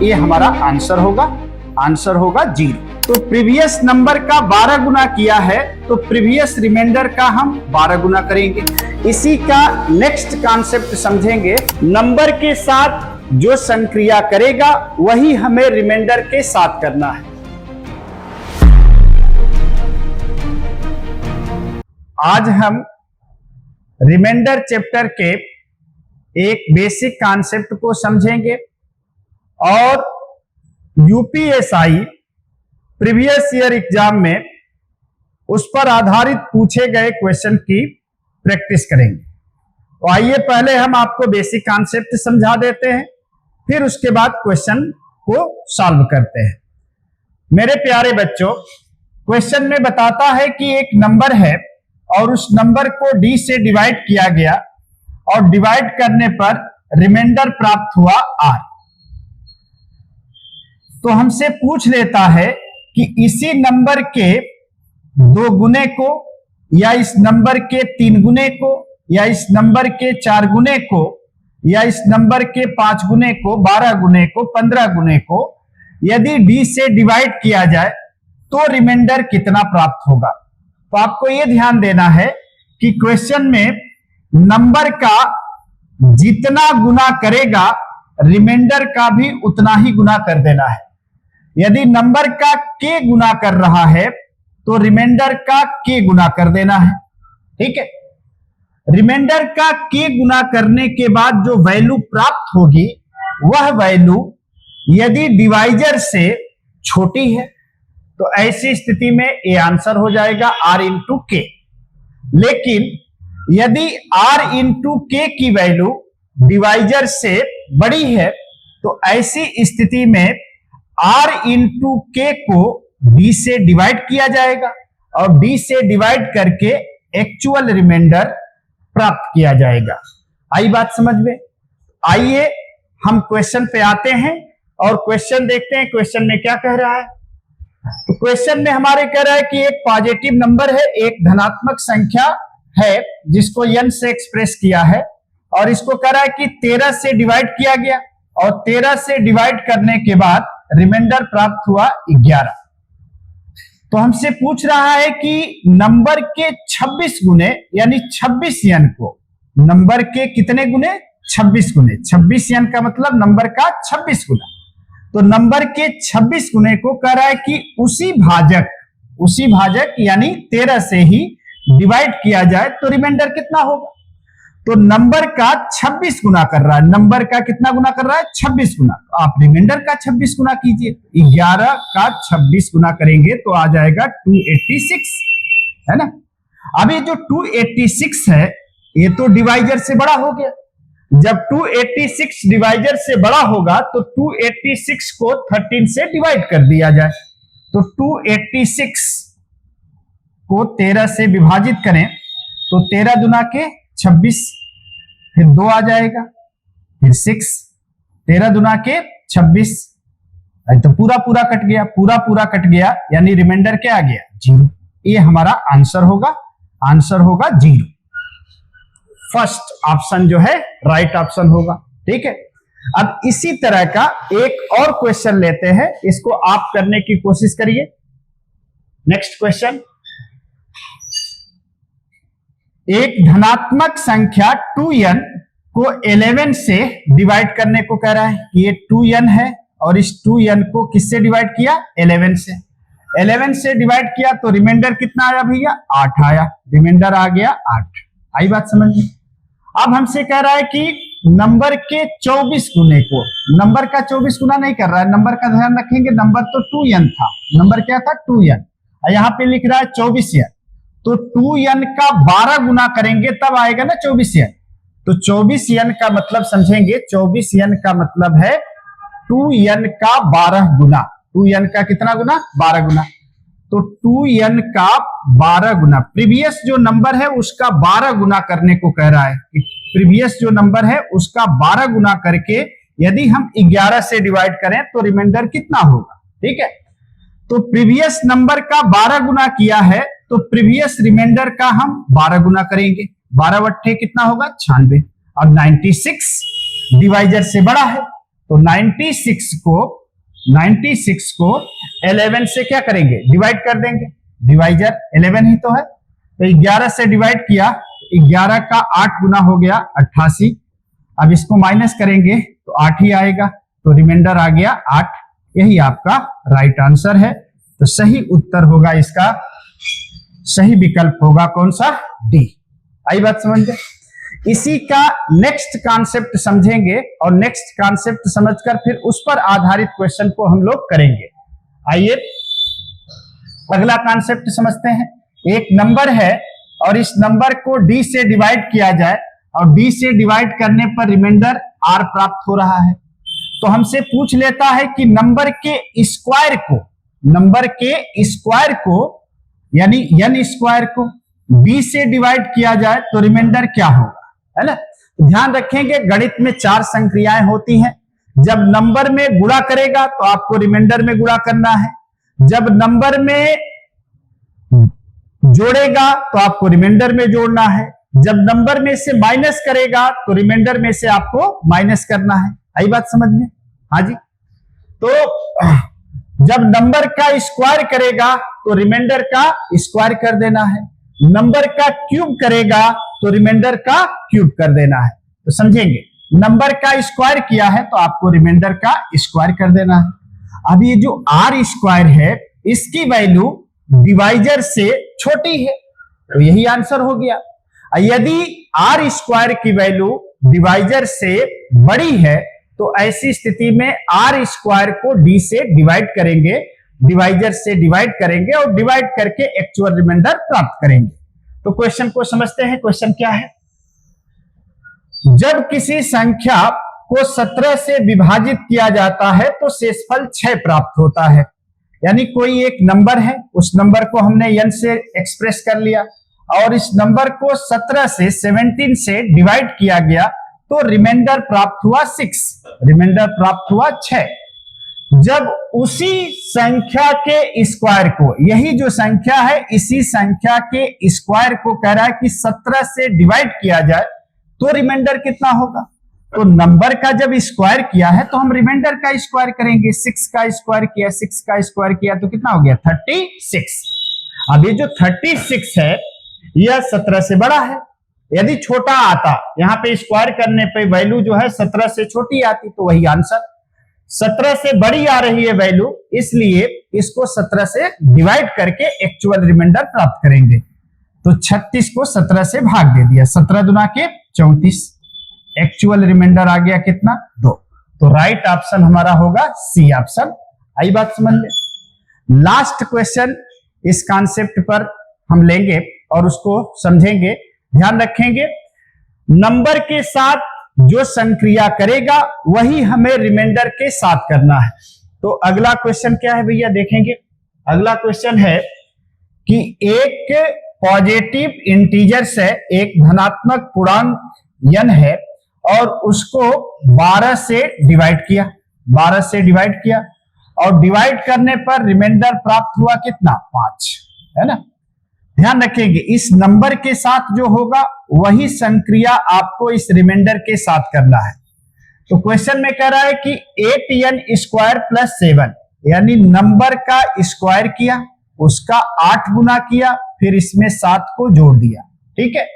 ये हमारा आंसर होगा। आंसर होगा 0। तो प्रीवियस नंबर का 12 गुना किया है तो प्रीवियस रिमाइंडर का हम 12 गुना करेंगे। इसी का नेक्स्ट कॉन्सेप्ट समझेंगे। नंबर के साथ जो संक्रिया करेगा वही हमें रिमाइंडर के साथ करना है। आज हम रिमाइंडर चैप्टर के एक बेसिक कॉन्सेप्ट को समझेंगे और यूपीएसआई प्रीवियस ईयर एग्जाम में उस पर आधारित पूछे गए क्वेश्चन की प्रैक्टिस करेंगे। तो आइए पहले हम आपको बेसिक कॉन्सेप्ट समझा देते हैं, फिर उसके बाद क्वेश्चन को सॉल्व करते हैं। मेरे प्यारे बच्चों, क्वेश्चन में बताता है कि एक नंबर है और उस नंबर को डी से डिवाइड किया गया और डिवाइड करने पर रिमाइंडर प्राप्त हुआ r। तो हमसे पूछ लेता है कि इसी नंबर के 2 गुने को या इस नंबर के 3 गुने को या इस नंबर के 4 गुने को या इस नंबर के 5 गुने को, 12 गुने को, 15 गुने को यदि d से डिवाइड किया जाए तो रिमाइंडर कितना प्राप्त होगा। तो आपको यह ध्यान देना है कि क्वेश्चन में नंबर का जितना गुना करेगा रिमाइंडर का भी उतना ही गुना कर देना है। यदि नंबर का k गुना कर रहा है तो रिमाइंडर का k गुना कर देना है। ठीक है, रिमाइंडर का k गुना करने के बाद जो वैल्यू प्राप्त होगी वह वैल्यू यदि डिवाइजर से छोटी है तो ऐसी स्थिति में ये आंसर हो जाएगा r इंटू के। लेकिन यदि r इंटू के की वैल्यू डिवाइजर से बड़ी है तो ऐसी स्थिति में r इंटू के को d से डिवाइड किया जाएगा और d से डिवाइड करके एक्चुअल रिमाइंडर प्राप्त किया जाएगा। आई बात समझ में? आइए हम क्वेश्चन पे आते हैं और क्वेश्चन देखते हैं क्वेश्चन में क्या कह रहा है। तो क्वेश्चन में हमारे कह रहा है कि एक पॉजिटिव नंबर है, एक धनात्मक संख्या है जिसको n से एक्सप्रेस किया है और इसको कह रहा है कि 13 से डिवाइड किया गया और 13 से डिवाइड करने के बाद रिमाइंडर प्राप्त हुआ 11। तो हमसे पूछ रहा है कि नंबर के 26 गुने यानी 26 n को, नंबर के कितने गुने? 26 गुने। 26 n का मतलब नंबर का 26 गुना। तो नंबर के 26 गुने को कह रहा है कि उसी भाजक यानी 13 से ही डिवाइड किया जाए तो रिमाइंडर कितना होगा। तो नंबर का 26 गुना कर रहा है, नंबर का कितना गुना कर रहा है? 26 गुना। तो आप रिमाइंडर का 26 गुना कीजिए, 11 का 26 गुना करेंगे तो आ जाएगा 286, है ना। अब ये जो 286 है ये तो डिवाइजर से बड़ा हो गया। जब 286 डिवाइजर से बड़ा होगा तो 286 को 13 से डिवाइड कर दिया जाए। तो 286 को 13 से विभाजित करें तो 13 दुना के 26, फिर 2 आ जाएगा, फिर 6, 13 दुना के 26, तो पूरा कट गया, पूरा कट गया यानी रिमाइंडर क्या आ गया? 0। ये हमारा आंसर होगा। आंसर होगा 0। फर्स्ट ऑप्शन जो है राइट ऑप्शन होगा। ठीक है, अब इसी तरह का एक और क्वेश्चन लेते हैं, इसको आप करने की कोशिश करिए। नेक्स्ट क्वेश्चन, एक धनात्मक संख्या 2n को 11 से डिवाइड करने को कह रहा है कि ये 2n है और इस 2n को किससे डिवाइड किया? 11 से। 11 से डिवाइड किया तो रिमाइंडर कितना आया भैया? 8 आया। रिमाइंडर आ गया 8। आई बात समझ में? अब हमसे कह रहा है कि नंबर के 24 गुने को, नंबर का 24 गुना नहीं कर रहा है, नंबर का ध्यान रखेंगे, नंबर तो 2n था, नंबर क्या था? 2n। यहां पे लिख रहा है 24n, तो 2n का 12 गुना करेंगे तब आएगा ना 24n। तो 24n का मतलब समझेंगे, 24n का मतलब है 2n का 12 गुना। 2n का कितना गुना? 12 गुना। तो 2n का 12 गुना, प्रीवियस जो नंबर है उसका 12 गुना करने को कह रहा है। प्रीवियस जो नंबर है उसका 12 गुना करके यदि हम 11 से डिवाइड करें तो रिमाइंडर कितना होगा? ठीक है, तो प्रीवियस नंबर का 12 गुना किया है तो प्रीवियस रिमाइंडर का हम 12 गुना करेंगे। 12 बट्टे कितना होगा? 96। अब 96 डिवाइजर से बड़ा है तो 96 को 11 से क्या करेंगे, डिवाइड कर देंगे। डिवाइजर 11 ही तो है, तो 11 से डिवाइड किया, 11 का 8 गुना हो गया 88। अब इसको माइनस करेंगे तो 8 ही आएगा, तो रिमाइंडर आ गया 8। यही आपका राइट आंसर है। तो सही उत्तर होगा इसका, सही विकल्प होगा कौन सा, डी। आई बात समझ गए। इसी का नेक्स्ट कॉन्सेप्ट समझेंगे और नेक्स्ट कॉन्सेप्ट समझकर फिर उस पर आधारित क्वेश्चन को हम लोग करेंगे। आइए अगला कॉन्सेप्ट समझते हैं। एक नंबर है और इस नंबर को डी से डिवाइड किया जाए और डी से डिवाइड करने पर रिमाइंडर आर प्राप्त हो रहा है। तो हमसे पूछ लेता है कि नंबर के स्क्वायर को यानी n स्क्वायर को b से डिवाइड किया जाए तो रिमाइंडर क्या होगा, है ना। तो ध्यान रखेंगे गणित में 4 संक्रियाएं होती हैं। जब नंबर में गुणा करेगा तो आपको रिमाइंडर में गुणा करना है, जब नंबर में जोड़ेगा तो आपको रिमाइंडर में जोड़ना है, जब नंबर में से माइनस करेगा तो रिमाइंडर में से आपको माइनस करना है। आई बात समझ में, हाँ जी। तो जब नंबर का स्क्वायर करेगा तो रिमाइंडर का स्क्वायर कर देना है, नंबर का क्यूब करेगा तो रिमाइंडर का क्यूब कर देना है। तो समझेंगे, नंबर का स्क्वायर किया है तो आपको रिमाइंडर का स्क्वायर कर देना है। अब ये जो आर स्क्वायर है इसकी वैल्यू डिवाइजर से छोटी है, तो यही आंसर हो गया। यदि आर स्क्वायर की वैल्यू डिवाइजर से बड़ी है तो ऐसी स्थिति में आर स्क्वायर को डी से डिवाइड करेंगे, डिवाइजर से डिवाइड करेंगे और डिवाइड करके एक्चुअल रिमाइंडर प्राप्त करेंगे। तो क्वेश्चन को समझते हैं। क्वेश्चन क्या है, जब किसी संख्या को 17 से विभाजित किया जाता है तो शेषफल 6 प्राप्त होता है। यानी कोई एक नंबर है, उस नंबर को हमने n से एक्सप्रेस कर लिया और इस नंबर को 17 से 17 से डिवाइड किया गया तो रिमाइंडर प्राप्त हुआ 6, रिमाइंडर प्राप्त हुआ 6। जब उसी संख्या के स्क्वायर को, यही जो संख्या है इसी संख्या के स्क्वायर को कह रहा है कि 17 से डिवाइड किया जाए तो रिमाइंडर कितना होगा। तो नंबर का जब स्क्वायर किया है तो हम रिमाइंडर का स्क्वायर करेंगे। 6 का स्क्वायर किया, 6 का स्क्वायर किया तो कितना हो गया 36। अब ये जो 36 है यह 17 से बड़ा है। यदि छोटा आता, यहाँ पे स्क्वायर करने पे वैल्यू जो है 17 से छोटी आती तो वही आंसर। 17 से बड़ी आ रही है वैल्यू, इसलिए इसको 17 से डिवाइड करके एक्चुअल रिमाइंडर प्राप्त करेंगे। तो 36 को 17 से भाग दे दिया, 17 दुना के 34, एक्चुअल रिमाइंडर आ गया कितना 2। तो राइट ऑप्शन हमारा होगा सी ऑप्शन। आई बात समझ में। लास्ट क्वेश्चन इस कॉन्सेप्ट पर हम लेंगे और उसको समझेंगे। ध्यान रखेंगे, नंबर के साथ जो संक्रिया करेगा वही हमें रिमाइंडर के साथ करना है। तो अगला क्वेश्चन क्या है भैया, देखेंगे। अगला क्वेश्चन है कि एक पॉजिटिव इंटीजर से एक धनात्मक पूर्णांक n है और उसको 12 से डिवाइड किया, 12 से डिवाइड किया और डिवाइड करने पर रिमाइंडर प्राप्त हुआ कितना 5, है ना। ध्यान रखेंगे, इस नंबर के साथ जो होगा वही संक्रिया आपको इस रिमाइंडर के साथ करना है। तो क्वेश्चन में कह रहा है कि 8n स्क्वायर प्लस 7, यानी नंबर का स्क्वायर किया, उसका 8 गुना किया, फिर इसमें 7 को जोड़ दिया, ठीक है,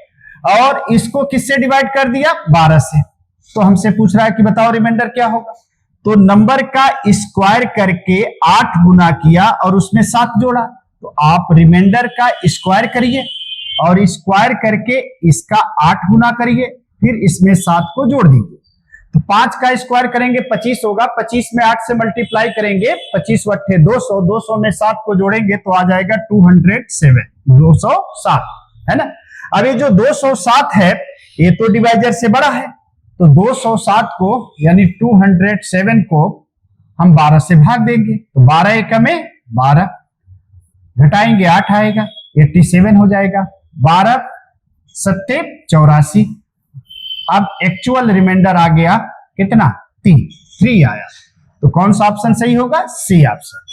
और इसको किससे डिवाइड कर दिया 12 से। तो हमसे पूछ रहा है कि बताओ रिमाइंडर क्या होगा। तो नंबर का स्क्वायर करके 8 गुना किया और उसमें 7 जोड़ा, तो आप रिमाइंडर का स्क्वायर करिए और स्क्वायर करके इसका 8 गुना करिए, फिर इसमें 7 को जोड़ दीजिए। तो 5 का स्क्वायर करेंगे 25 होगा, 25 में 8 से मल्टीप्लाई करेंगे, 25 × 200, 200 में 7 को जोड़ेंगे तो आ जाएगा 207, 207, है ना। अब ये जो 207 है ये तो डिवाइजर से बड़ा है, तो 207 को यानी 207 को हम 12 से भाग देंगे, तो 12 एकम में 12, घटाएंगे 8 आएगा, 87 हो जाएगा, 12 7 84। अब एक्चुअल रिमाइंडर आ गया कितना 3 आया। तो कौन सा ऑप्शन सही होगा, सी ऑप्शन।